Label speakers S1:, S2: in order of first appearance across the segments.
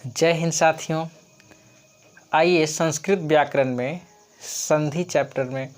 S1: जय हिंद साथियों। आइए संस्कृत व्याकरण में संधि चैप्टर में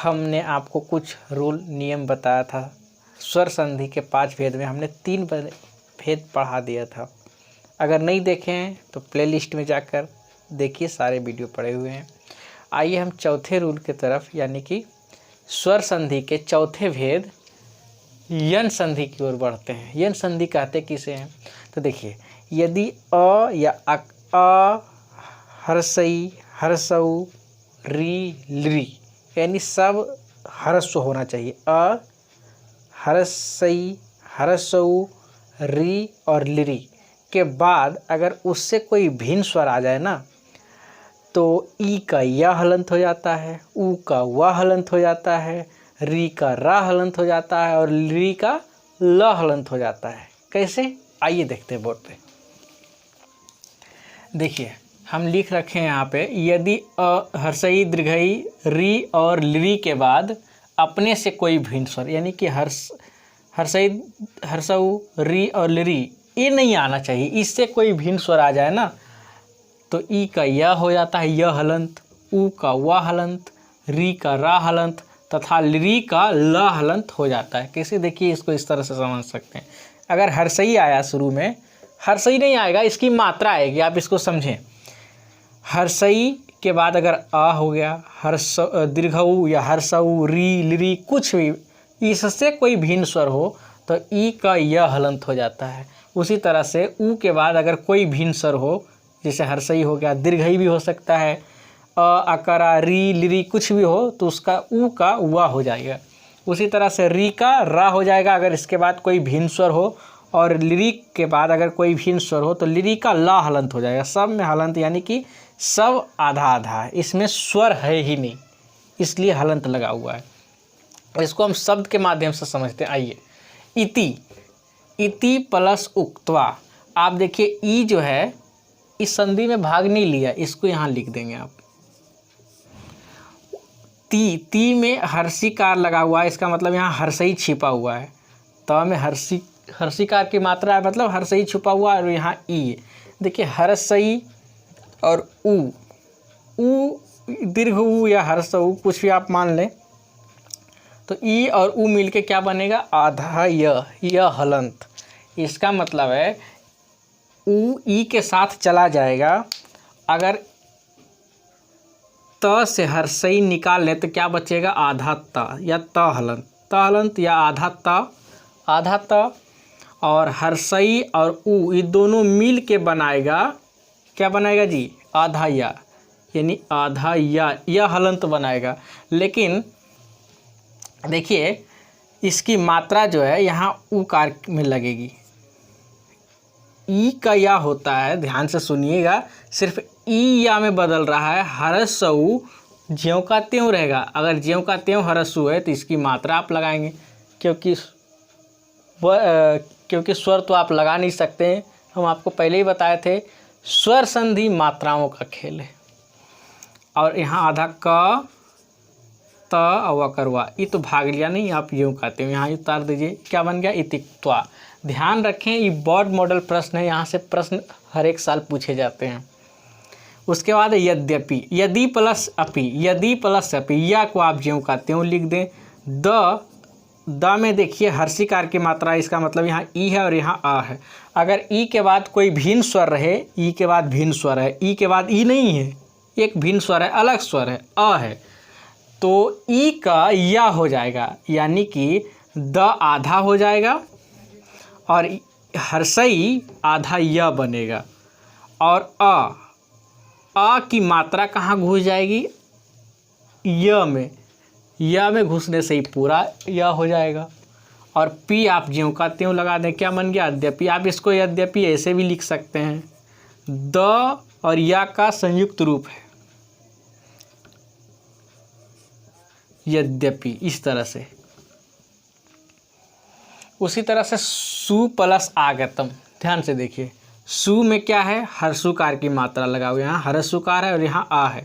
S1: हमने आपको कुछ रूल नियम बताया था। स्वर संधि के 5 भेद में हमने 3 भेद पढ़ा दिया था। अगर नहीं देखे हैं तो प्लेलिस्ट में जाकर देखिए, सारे वीडियो पड़े हुए हैं। आइए हम चौथे रूल के तरफ यानी कि स्वर संधि के चौथे भेद यन संधि की ओर बढ़ते हैं। यन संधि कहते किसे हैं? तो देखिए, यदि अ या अ, हर्षई, हर्षऊ, री, लृ यानी सब हर्स्व होना चाहिए। अ, हर्षई, हर्षऊ, री और लृ के बाद अगर उससे कोई भिन्न स्वर आ जाए ना, तो ई का या हलंत हो जाता है, ऊ का वा हलंत हो जाता है, री का रा हलंत हो जाता है और लृ का ल हलंत हो जाता है। कैसे? आइए देखते हैं बोर्ड पे। देखिए, हम लिख रखे हैं यहाँ पे, यदि अ, हर्षई, दीर्घई, री और लृ के बाद अपने से कोई भिन्न स्वर यानी कि हर्षई, हर्षऊ, री और लृ ये नहीं आना चाहिए। इससे कोई भिन्न स्वर आ जाए ना, तो ई का या हो जाता है य हलंत, ऊ का वा हलंत, री का रा हलंत तथा लृ का ल हलंत हो जाता है। कैसे? देखिए, इसको इस तरह से समझ सकते हैं। अगर हर्षई आया शुरू में, हर्षई नहीं आएगा, इसकी मात्रा आएगी, आप इसको समझें। हर्षई के बाद अगर आ हो गया, हर्ष, दीर्घऊ या हर्षऊ, री, लृ कुछ भी इससे कोई भिन्न स्वर हो तो ई का य हलंत हो जाता है। उसी तरह से ऊ के बाद अगर कोई भिन्न स्वर हो, जैसे हर्षई हो गया, दीर्घई भी हो सकता है, अ, अकरा, री, लृ कुछ भी हो तो उसका ऊ का वा हो जाएगा। उसी तरह से री का रा हो जाएगा अगर इसके बाद कोई भिन्न स्वर हो, और लृ के बाद अगर कोई भिन्न स्वर हो तो लृ का ला हलंत हो जाएगा। सब में हलंत यानी कि सब आधा आधा है, इसमें स्वर है ही नहीं, इसलिए हलंत लगा हुआ है। इसको हम शब्द के माध्यम से समझते हैं। आइए, इति, इति प्लस उक्त्वा। आप देखिए, ई जो है इस संधि में भाग नहीं लिया, इसको यहाँ लिख देंगे आप। ती में हर्षिकार लगा हुआ है, इसका मतलब यहाँ हर्षई छिपा हुआ है। त में हर्षिकार की मात्रा है, मतलब हर्षई छुपा हुआ है, और यहाँ ई। देखिए, हर्षई और ऊ दीर्घ ऊ या हर्षऊ कुछ भी आप मान लें, तो ई और ऊ मिलके क्या बनेगा? आधा य हलंत। इसका मतलब है ऊ ई के साथ चला जाएगा। अगर त से हर्षई निकाल ले तो क्या बचेगा? आधा त या त हलंत या आधा त। और हर्षई और ऊ ये दोनों मिल के बनाएगा, क्या बनाएगा जी? आधा या, यानी आधा या हलंत बनाएगा। लेकिन देखिए, इसकी मात्रा जो है यहाँ ऊकार में लगेगी। ई का या होता है, ध्यान से सुनिएगा, सिर्फ ई या में बदल रहा है। हर्षऊ ज्यों का त्यों रहेगा। अगर ज्यों का त्यों हर्षऊ है तो इसकी मात्रा आप लगाएंगे, क्योंकि स्वर तो आप लगा नहीं सकते। हम आपको पहले ही बताए थे, स्वर संधि मात्राओं का खेल है। और यहाँ आधा क, त और अकरवा, ये तो भाग लिया नहीं, आप यूँ कहते हो, यहाँ उतार दीजिए, क्या बन गया? इतिक्त्वा। ध्यान रखें, ये बोर्ड मॉडल प्रश्न है, यहाँ से प्रश्न हर एक साल पूछे जाते हैं। उसके बाद यद्यपि, यदि प्लस अपि, या को आप ज्यों का त्यों लिख दें। द में देखिए हर्षिकार की मात्रा, इसका मतलब यहाँ ई है और यहाँ आ है। अगर ई के बाद कोई भिन्न स्वर रहे, ई के बाद भिन्न स्वर है, ई के बाद ई नहीं है, एक भिन्न स्वर है, अलग स्वर है, अ है, तो ई का या हो जाएगा, यानी कि द आधा हो जाएगा और हर्षई आधा या बनेगा। और आ की मात्रा कहाँ घुस जाएगी? या में घुसने से ही पूरा या हो जाएगा। और पी आप ज्यों का त्यों लगा दें, क्या बन गया? यद्यपि। आप इसको यद्यपि ऐसे भी लिख सकते हैं, द और या का संयुक्त रूप है यद्यपि, इस तरह से। उसी तरह से सु प्लस आगतम, ध्यान से देखिए, सु में क्या है? हर्षुकार की मात्रा लगा हुआ है, यहाँ हर्षुकार है और यहाँ आ है।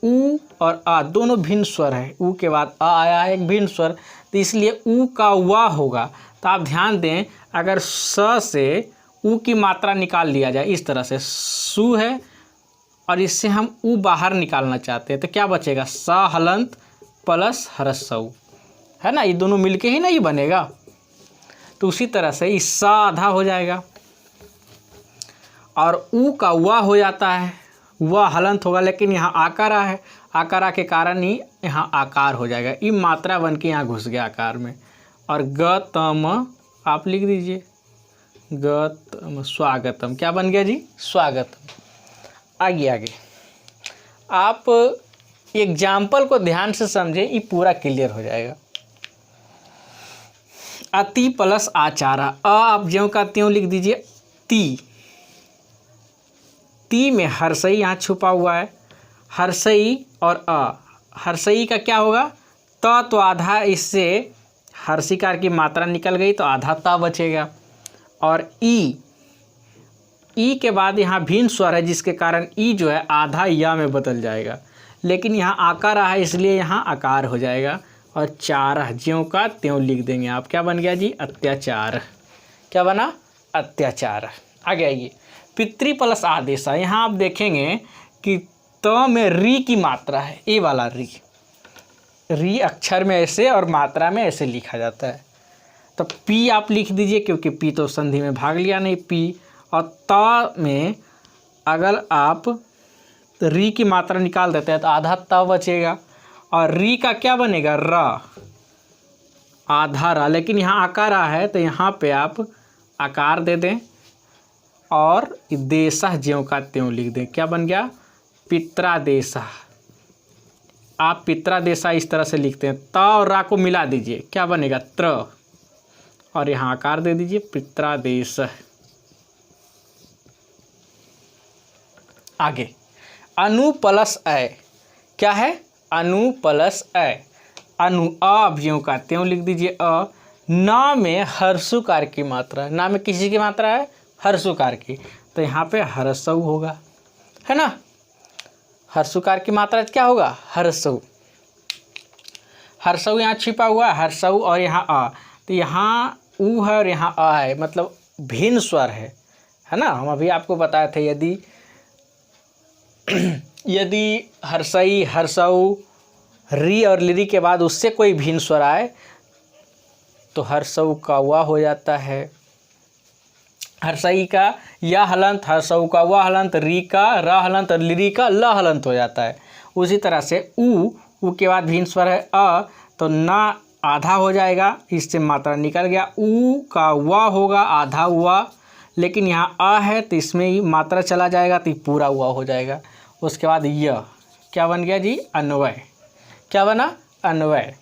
S1: ऊ और आ दोनों भिन्न स्वर है, ऊ के बाद आ आया है, एक भिन्न स्वर, तो इसलिए ऊ का वा होगा। तो आप ध्यान दें, अगर स से ऊ की मात्रा निकाल लिया जाए इस तरह से, सु है और इससे हम ऊ बाहर निकालना चाहते हैं, तो क्या बचेगा, स हलंत प्लस हरसऊ, है ना, ये दोनों मिलके ही नहीं बनेगा। तो उसी तरह से इस स आधा हो जाएगा और ऊ का वा हो जाता है, वह हलंत होगा, लेकिन यहाँ आकारा है, आकारा के कारण ही यहाँ आकार हो जाएगा, ये मात्रा बन के यहाँ घुस गया आकार में। और गतम आप लिख दीजिए, गतम स्वागतम, क्या बन गया जी, स्वागतम। आगे आप एग्जाम्पल को ध्यान से समझे, ये पूरा क्लियर हो जाएगा। अति प्लस आचारा, आप ज्यों का त्यों लिख दीजिए, ती में हर्षई यहाँ छुपा हुआ है, हर्षई और हर्षई का क्या होगा, तो आधा, इससे हर्षिकार की मात्रा निकल गई तो आधा ता बचेगा। और ई के बाद यहाँ भिन्न स्वर है, जिसके कारण ई जो है आधा या में बदल जाएगा, लेकिन यहाँ आकार है इसलिए यहाँ आकार हो जाएगा। और चार ज्यों का त्यों लिख देंगे आप, क्या बन गया जी, अत्याचार, क्या बना, अत्याचार। आगे आइए, पितृ प्लस आदेश, यहाँ आप देखेंगे कि त में री की मात्रा है, ए वाला री अक्षर में ऐसे और मात्रा में ऐसे लिखा जाता है, तो पी आप लिख दीजिए, क्योंकि पी तो संधि में भाग लिया नहीं, पी। और त में अगर आप री की मात्रा निकाल देते हैं तो आधा त बचेगा, और री का क्या बनेगा, र, आधा रा, लेकिन यहाँ आकार है तो यहाँ पे आप आकार दे दें और देशा ज्यों का त्यों लिख दें, क्या बन गया, पित्रादेशा। आप पित्रादेशा इस तरह से लिखते हैं, त और रा को मिला दीजिए, क्या बनेगा, त्र, और यहाँ आकार दे दीजिए, पित्रादेश। आगे अनु प्लस अ, क्या है, अनु प्लस अ, अनु, अब ज्यों का त्यों लिख दीजिए, न में हर्षुकार की मात्रा, ना में किसी की मात्रा है, हर्षुकार की, तो यहाँ पे हर्षऊ होगा, है ना, हर्षुकार की मात्रा क्या होगा, हर्षऊ। हर्षऊ यहाँ छिपा हुआ है, हर्षऊ, और यहाँ अ, तो यहाँ ऊ है और यहाँ अ है, मतलब भिन्न स्वर है ना। हम अभी आपको बताए थे, यदि हर्षई, हर्षऊ, री और लिरी के बाद उससे कोई भिन्न स्वर आए तो हर्षऊ का वा हो जाता है, हर्षई का या हलंत, हर्षऊ का वा हलंत, री का र हलंत और लिरी का ल हलंत हो जाता है। उसी तरह से ऊ के बाद भिन्न स्वर है अ, तो ना आधा हो जाएगा, इससे मात्रा निकल गया, ऊ का वा होगा, आधा हुआ, लेकिन यहाँ अ है तो इसमें ही मात्रा चला जाएगा तो पूरा हुआ हो जाएगा। उसके बाद य, क्या बन गया जी, अन्वय, क्या बना, अन्वय।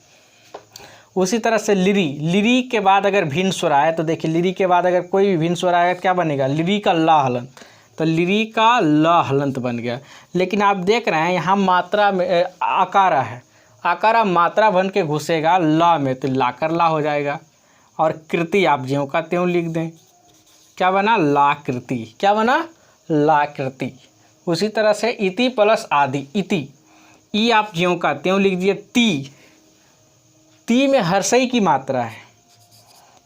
S1: उसी तरह से लिरी के बाद अगर भिन्न स्वर आए तो देखिए, लिरी के बाद अगर कोई भी भिन्न स्वर आएगा क्या बनेगा, लिरी का ला हलंत, तो लिरी का ला हलंत बन गया। लेकिन आप देख रहे हैं यहाँ मात्रा में आकारा है, आकारा मात्रा बन के घुसेगा ला में, तो लाकर ला हो जाएगा। और कृति आप ज्यों का त्यों लिख दें, क्या बना, लाकृति, क्या बना, लाकृति। उसी तरह से इति प्लस आदि, इति, ई आप ज्यों का त्यों लिख दिए, ती में हर्षई की मात्रा है,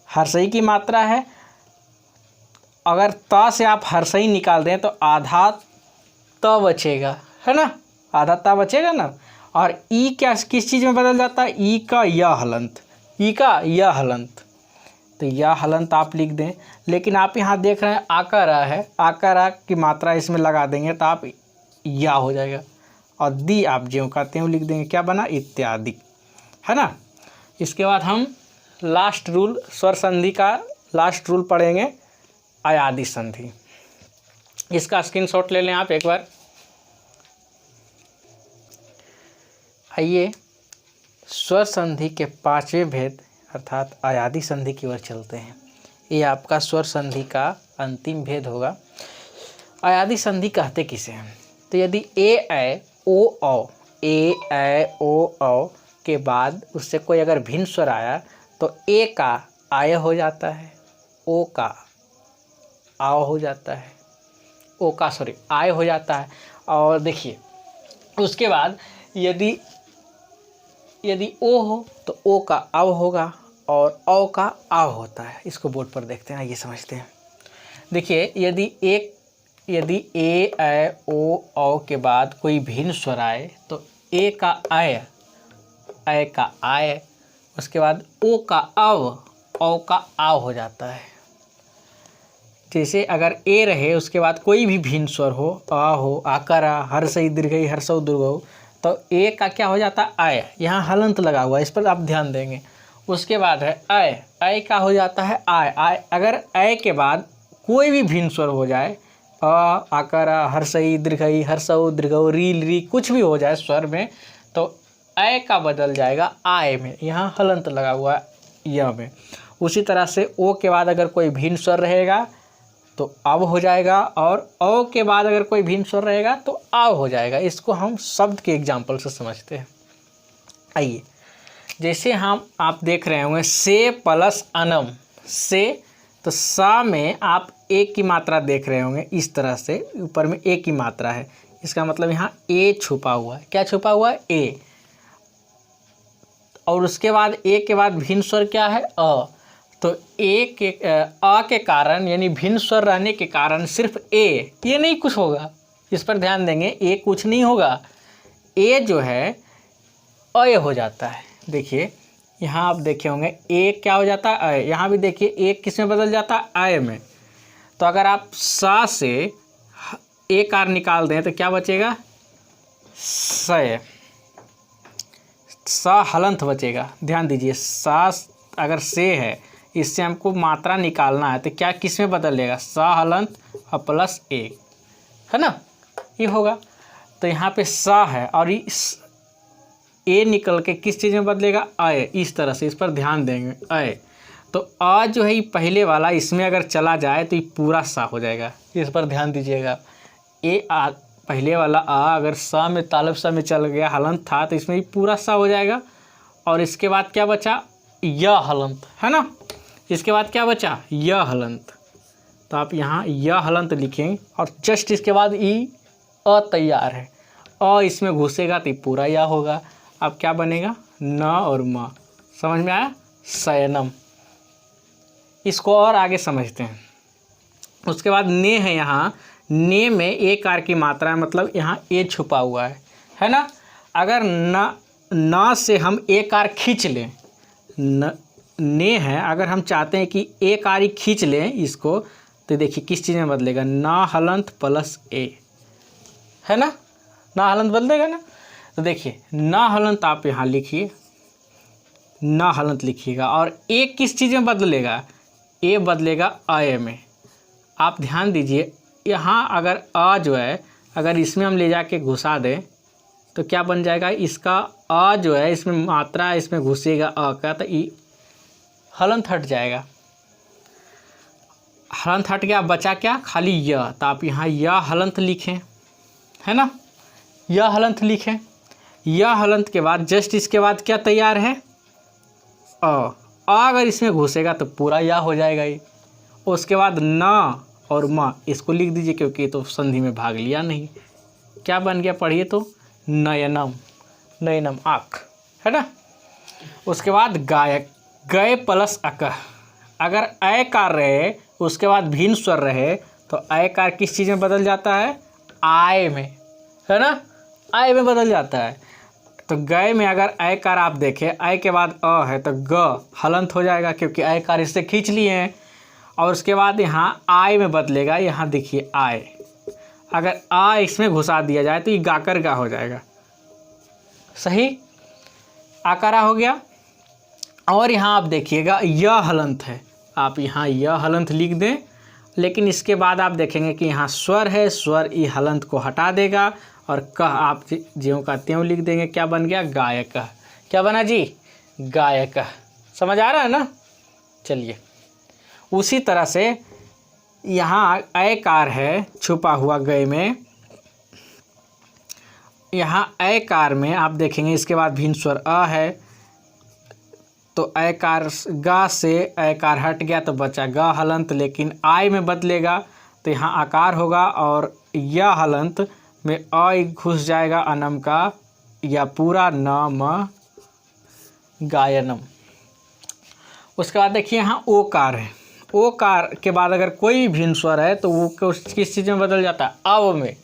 S1: हर्षई की मात्रा है, अगर त से आप हर्षई निकाल दें तो आधा त बचेगा, है ना, आधा त बचेगा ना। और ई क्या किस चीज़ में बदल जाता है, ई का या हलंत, ई का या हलंत, तो या हलंत आप लिख दें। लेकिन आप यहाँ देख रहे हैं आकारा है, आकारा की मात्रा इसमें लगा देंगे तो आप या हो जाएगा। और दी आप ज्यों का त्यों लिख देंगे, क्या बना, इत्यादि, है ना। इसके बाद हम लास्ट रूल, स्वर संधि का लास्ट रूल पढ़ेंगे, अयादि संधि। इसका स्क्रीनशॉट ले लें आप एक बार। आइए स्वर संधि के पांचवें भेद अर्थात अयादि संधि की ओर चलते हैं। ये आपका स्वर संधि का अंतिम भेद होगा। अयादि संधि कहते किसे हैं, तो यदि ए ऐ ओ औ, ए ऐ ओ औ के बाद उससे कोई अगर भिन्न स्वर आया तो ए का आय हो जाता है, ओ का आओ हो जाता है, ओ का सॉरी आय हो जाता है। और देखिए उसके बाद यदि ओ हो तो ओ का आव होगा और औ का आव होता है। इसको बोर्ड पर देखते हैं, ये समझते हैं। देखिए यदि ए ऐ ओ औ के बाद कोई भिन्न स्वर आए तो ए का ऐ का आय, उसके बाद ओ का अव, औ का आव हो जाता है। जैसे अगर ए रहे उसके बाद कोई भी भिन्न स्वर हो, आ हो, आकारा, हर्षई दीर्घई, हर्षऊ दीर्घऊ, तो ए का क्या हो जाता है आय, यहाँ हलंत लगा हुआ है, इस पर आप ध्यान देंगे। उसके बाद है ऐ का हो जाता है आय। अगर ऐ के बाद कोई भी भिन्न स्वर हो जाए, अ, आकारा, हर्षई दीर्घई, हर्षऊ दीर्घऊ, री कुछ भी हो जाए स्वर में, तो ऐ का बदल जाएगा आय में, यहाँ हलंत लगा हुआ है य में। उसी तरह से ओ के बाद अगर कोई भिन्न स्वर रहेगा तो अब हो जाएगा, और औ के बाद अगर कोई भिन्न स्वर रहेगा तो आव हो जाएगा। इसको हम शब्द के एग्जाम्पल से समझते हैं। आइए, जैसे आप देख रहे होंगे से प्लस अनम, से, तो सा में आप एक की मात्रा देख रहे होंगे, इस तरह से ऊपर में एक की मात्रा है, इसका मतलब यहाँ ए छुपा हुआ है। क्या छुपा हुआ है? ए। और उसके बाद ए के बाद भिन्न स्वर क्या है? अ। तो ए के अ के कारण, यानी भिन्न स्वर रहने के कारण सिर्फ ए, ये नहीं कुछ होगा, इस पर ध्यान देंगे, ए कुछ नहीं होगा, ए जो है अय हो जाता है। देखिए यहाँ आप देखे होंगे ए क्या हो जाता है? अय। यहाँ भी देखिए ए किस में बदल जाता है? आय में। तो अगर आप सा से ए कार निकाल दें तो क्या बचेगा? सय, सा हलंत बचेगा। ध्यान दीजिए, सा अगर से है, इससे हमको मात्रा निकालना है, तो क्या किस में बदलेगा? सा हलंत और प्लस ए, है ना, ये होगा। तो यहाँ पे सा है और इस ए निकल के किस चीज़ में बदलेगा? अय। इस तरह से इस पर ध्यान देंगे, अय। तो आ जो है ये पहले वाला, इसमें अगर चला जाए तो ये पूरा सा हो जाएगा, इस पर ध्यान दीजिएगा। पहले वाला आ अगर सा में, तालब सा में चल गया, हलंत था, तो इसमें ये पूरा सा हो जाएगा। और इसके बाद क्या बचा? य हलंत, है ना। इसके बाद क्या बचा? य हलंत। तो आप यहाँ य हलंत लिखेंगे और जस्ट इसके बाद ई अ तैयार है। अ इसमें घुसेगा तो पूरा या होगा। अब क्या बनेगा? न और म। समझ में आया? शयनम। इसको और आगे समझते हैं। उसके बाद ने है, यहाँ ने में एक कार की मात्रा है, मतलब यहाँ ए छुपा हुआ है ना। अगर न से हम एक कार खींच लें, ने है, अगर हम चाहते हैं कि एक कार ही खींच लें इसको, तो देखिए किस चीज़ में बदलेगा? ना हलंत प्लस ए, है ना, ना हलंत बदलेगा ना। तो देखिए ना हलंत आप यहाँ लिखिए, ना हलंत लिखिएगा, और ए किस चीज़ में बदलेगा? ए बदलेगा अय में। आप ध्यान दीजिए, यहाँ अगर अ जो है, अगर इसमें हम ले जाके घुसा दें तो क्या बन जाएगा? इसका अ जो है, इसमें मात्रा इसमें घुसेगा अ का, तो ई हलंत हट जाएगा। हलंत हट गया, बचा क्या? खाली य। तो आप यहाँ य हलंत लिखें, है ना, य हलंत लिखें। य हलंत के बाद जस्ट इसके बाद क्या तैयार है? अ अगर इसमें घुसेगा तो पूरा या हो जाएगा ये। उसके बाद न और म, इसको लिख दीजिए क्योंकि ये तो संधि में भाग लिया नहीं। क्या बन गया? पढ़िए तो, नयनम, नयनम आँख, है ना। उसके बाद गायक, गय प्लस अकह। अगर अय कार रहे उसके बाद भिन्न स्वर रहे तो अय कार किस चीज़ में बदल जाता है? आय में, है ना, आय में बदल जाता है। तो गय में अगर अय कार आप देखें, अय के बाद अ है तो ग हलंत हो जाएगा, क्योंकि अय कार इससे खींच लिए हैं। और उसके बाद यहाँ आय में बदलेगा, यहाँ देखिए आय, अगर आ इसमें घुसा दिया जाए तो ये गाकर का हो जाएगा, सही, आकारा हो गया। और यहाँ आप देखिएगा य हलंत है, आप यहाँ य हलंत लिख दें, लेकिन इसके बाद आप देखेंगे कि यहाँ स्वर है, स्वर ई हलंत को हटा देगा और कह आप ज्यों का त्यों लिख देंगे। क्या बन गया? गायक। क्या बना जी? गायक। समझ आ रहा है ना। चलिए, उसी तरह से यहाँ अय कार है छुपा हुआ गय में, यहाँ अय कार में आप देखेंगे इसके बाद भिन्न स्वर अ है, तो अय कार गा से अय कार हट गया तो बचा ग हलंत, लेकिन आय में बदलेगा तो यहाँ आकार होगा और य हलंत में अ घुस जाएगा अनम का, या पूरा न म गायनम। उसके बाद देखिए यहाँ ओ कार है, ओकार के बाद अगर कोई भी भिन्न स्वर है तो वो किस चीज़ में बदल जाता है? अव में।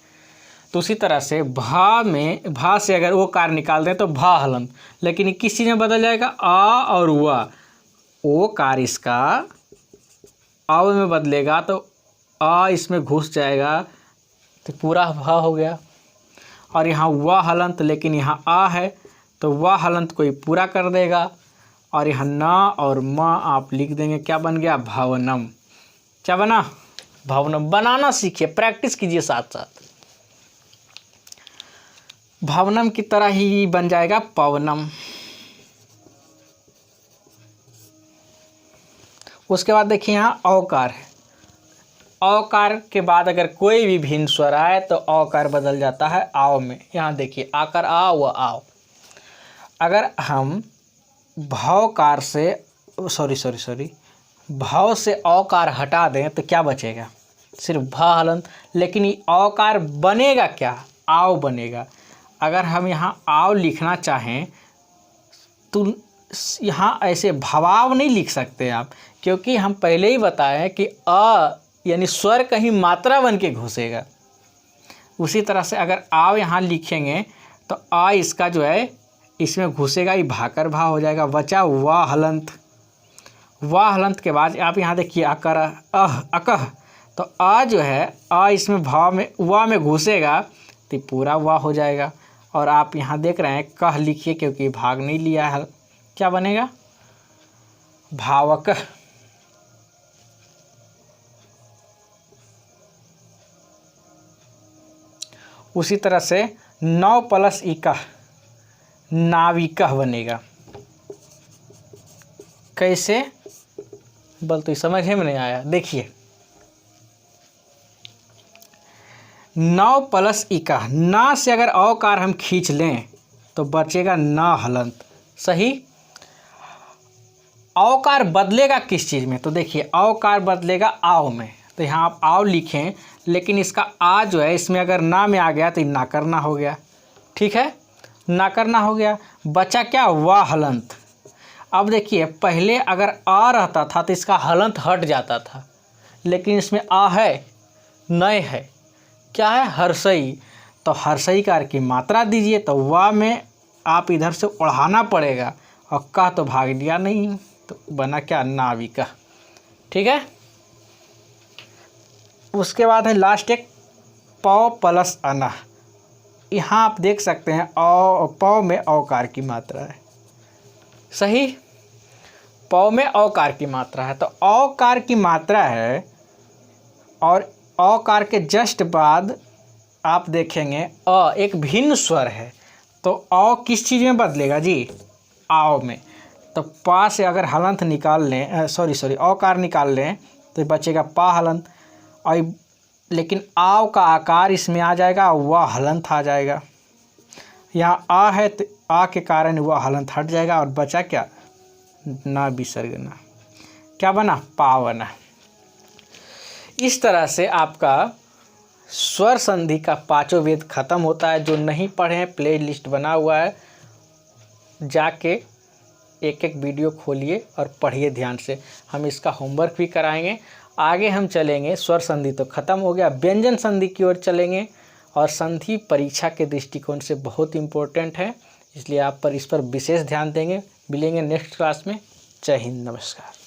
S1: तो उसी तरह से भा से अगर ओकार निकाल दें तो भा हलंत, लेकिन ये किस चीज़ में बदल जाएगा? आ और वा। ओकार इसका अव में बदलेगा तो आ इसमें घुस जाएगा तो पूरा भा हो गया। और यहाँ वा हलंत, लेकिन यहाँ आ है तो वा हलंत को ही पूरा कर देगा। और यहाँ ना और माँ आप लिख देंगे, क्या बन गया? भावनम। क्या बना? भावनम। बनाना सीखिए, प्रैक्टिस कीजिए साथ साथ। भावनम की तरह ही बन जाएगा पवनम। उसके बाद देखिए यहाँ औकार है। औकार के बाद अगर कोई भी भिन्न स्वर आए तो औकार बदल जाता है आव में। यहाँ देखिए आकार आ व आओ। अगर हम भावकार से भाव से औकार हटा दें तो क्या बचेगा? सिर्फ भा हलंत। लेकिन ये औकार बनेगा क्या? आव बनेगा। अगर हम यहाँ आव लिखना चाहें तो यहाँ ऐसे भवाव नहीं लिख सकते आप, क्योंकि हम पहले ही बताएं कि अ यानी स्वर कहीं मात्रा बन के घुसेगा। उसी तरह से अगर आव यहाँ लिखेंगे तो आ इसका जो है इसमें घुसेगा, ये भाकर भा हो जाएगा। बचा वाह हलंत। वाह हलंत के बाद आप यहाँ देखिए अकर अकह, तो आ जो है आ इसमें भाव में वाह में घुसेगा तो पूरा वाह हो जाएगा। और आप यहाँ देख रहे हैं कह लिखिए क्योंकि भाग नहीं लिया है। क्या बनेगा? भावक। उसी तरह से 9 प्लस इकह नाविकह बनेगा। कैसे? बल तो समझ में नहीं आया। देखिए 9 प्लस इकह, ना से अगर औकार हम खींच लें तो बचेगा ना हलंत। सही। औकार बदलेगा किस चीज़ में? तो देखिए औकार बदलेगा आव में। तो यहाँ आप आव लिखें, लेकिन इसका आ जो है इसमें अगर ना में आ गया तो ना करना हो गया। ठीक है, ना करना हो गया। बचा क्या? वाह हलंत। अब देखिए पहले अगर आ रहता था तो इसका हलंत हट जाता था, लेकिन इसमें आ है, नए है। क्या है? हर्षई। तो हर्षई कार की मात्रा दीजिए तो वाह में आप इधर से उड़ाना पड़ेगा, और कह तो भाग दिया नहीं, तो बना क्या? नाविका। ठीक है। उसके बाद है लास्ट एक पौ प्लस अना। यहाँ आप देख सकते हैं पौ में औकार की मात्रा है। सही। पौ में औकार की मात्रा है, तो औकार की मात्रा है और औकार के जस्ट बाद आप देखेंगे एक भिन्न स्वर है, तो औ किस चीज़ में बदलेगा जी? आओ में। तो पा से अगर हलंत निकाल लें औकार निकाल लें तो बचेगा पा हलंत। और लेकिन आव का आकार इसमें आ जाएगा, वह हलंत आ जाएगा। यहाँ आ है तो आ के कारण वह हलंत हट जाएगा और बचा क्या? ना विसर्ग ना। क्या बना? पावना। इस तरह से आपका स्वर संधि का 5वां वेद खत्म होता है। जो नहीं पढ़े हैं प्ले लिस्ट बना हुआ है, जाके एक एक वीडियो खोलिए और पढ़िए ध्यान से। हम इसका होमवर्क भी कराएंगे। आगे हम चलेंगे, स्वर संधि तो खत्म हो गया, व्यंजन संधि की ओर चलेंगे। और संधि परीक्षा के दृष्टिकोण से बहुत इम्पोर्टेंट है, इसलिए आप इस पर विशेष ध्यान देंगे। मिलेंगे नेक्स्ट क्लास में। जय हिंद, नमस्कार।